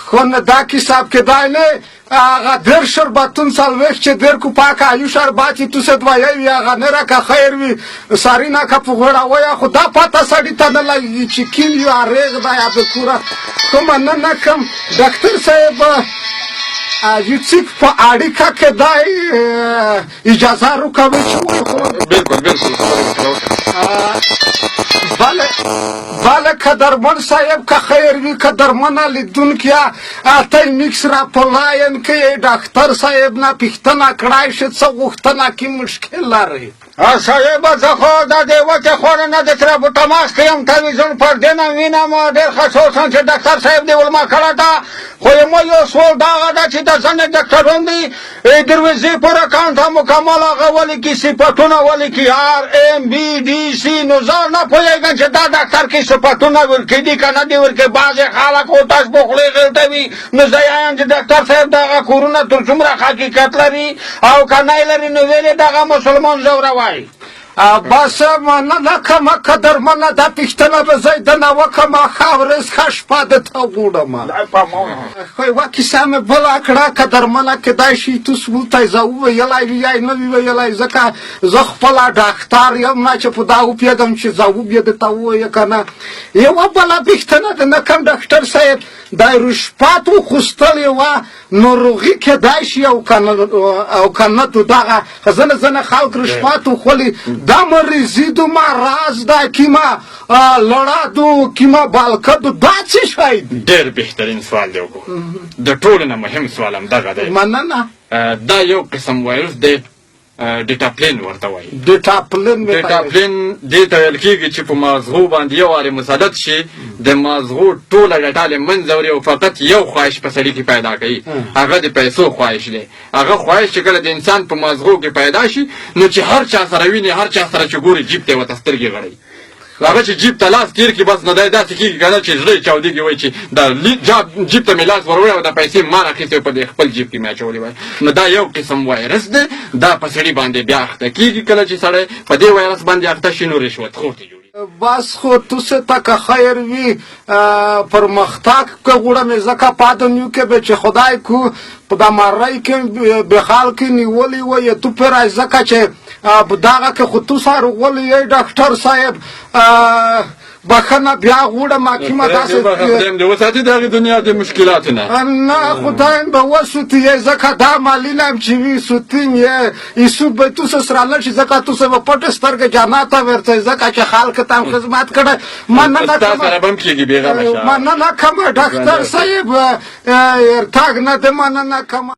خو نه دا کساب کدای نه هغه در شربتون څلوېښت چې در کو پاک آیو شرباتي تو څه دوایه وي هغه نه راکه خیر وي سارینه که په غوړه وایه خو دا پته سړي ته نه لګي چې کیم یو اریغ دا یا بکوره خو مننه کوم ډاکټر صاحب یو څه په اړیکه کې دای اجازه راکوي چې بالکل بله که درمن صاحب که خیر وي که درمنه لیدونکیا ته میکس را په لاین کې ډاکټر صاحب نه پوښتنه کړای شي څه غوښتنه کې مشکل لري صاحب زه خو د دې وچې خوړه نه د سره په تماس کې یم تلویزیون پر دې نه وینم ډېر ښه سوچم چې ډاکټر صاحب دې ولما کړه ده خو یما یو سوال دغه ده چې د ځینې ډاکټران دي درویزې پر اکاونټ مکمل هغه ولیکي صفتونه ولیکي RMBDC نو زه نه پوهېږم چې دا ډاکټر کې صفتونه ورکړي دي که نه دي ورکړي بعضې خلک اوتش بخلې غلطوي نو زه وایم چې ډاکټر صاحب دغه کورونه تر څومره حقیقت لري او که نه لري نو ویلې دغه مسلمان ځوروي بس مننه کومه که درمنه دا پوښتنه به زه دنه وکړم ښه ورځ ښه شپه درته وګورم خو یوه کیسه مې بله کړه که درمنه کیدای شي توس ورته زه وویلی وي یا یې نه وي ویلی ځکه زه خپله ډاکټر یم نه چې په دا وپوهېږم چې زه وبیا درته ووایه که نه یوه بله پوښتنه ده نه کوم ډاکټر صاحب دا رشوت وخوستل یوه ناروغي کیدای شي او که نه تو دغه ځینې خلک رشوت وخولي دا مریضي دو مرض ده کیمه لړه دو کیمه بالکه دو دا څه شی دی ډېر بهترین سوال دی وکړو د ټولو نه مهم سوال همدغه دی مننه دا یو قسم وایروس دی ډیټاپلین ورته وایي ډیټاپلین دې ته ویل کېږي چې په مازغو باندې یو وارې مسلط شي د مازغو ټوله ډټه له منځه وړي او فقط یو خواهش په سړي کې پیدا کوي هغه د پیسو خواهش دی هغه خواهش چې کله د انسان په مازغو کې پیدا شي نو چې هر چا سره ویني هر چا سره چې ګوري جیب ته ورته سترګې غړوي هغه چې جیب ته لاس تېر کړي بس نو دی داسې کېږي که نه چې زړه یې چاودېږي وایي چې دا جیب ته مې لاس ور وړی او دا پیسې ما راخیستې په دې خپل جیب کې مې اچولې وای نو دا یو قسم وایرس دی دا په سړي باندې بیا اخته کېږي کله چې سړی په دې وایرس باندې اخته شي نو رشوت خور ته جوړي بس خو تو څه ته که خیر وي پرمختګ که غواړم ځکه پادم یو کې به چې خدای کو په دا ماری کې بخال کې نیولې وایي تو پرای ځکه چې دغه کې خو تو سره غولې یې ډاکټر صاحب بخنه بیا غوړم حکیمه داسې خدایم دې وساتي دغه دنیا د مشکلاتو نه خدایم به وسوتي ځکه دا مالینم چې وي سوتیم یې ایسو به تو سره لړ شي ځکه تو سره پټ سترګې جنات ورته ځکه چې خلک ته خدمت کړه مننه سره بم کېږي بیغمه مننه کوم ډاکټر صاحب ارتاګ نه ده مننه کوم